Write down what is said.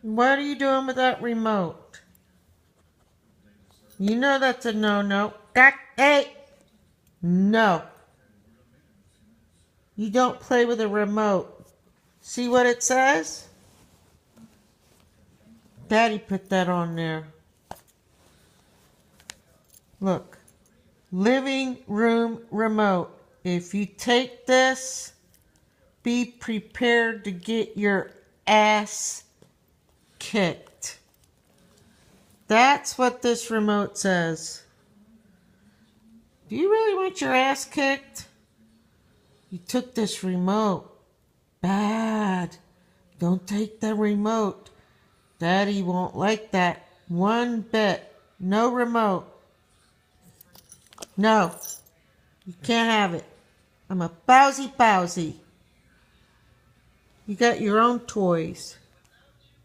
What are you doing with that remote? You know that's a no-no. Hey! No. You don't play with a remote. See what it says? Daddy put that on there. Look. Living room remote. If you take this, be prepared to get your ass kicked. That's what this remote says. Do you really want your ass kicked? You took this remote. Bad. Don't take the remote. Daddy won't like that one bit. No remote. No. You can't have it. I'm a bowsy. You got your own toys.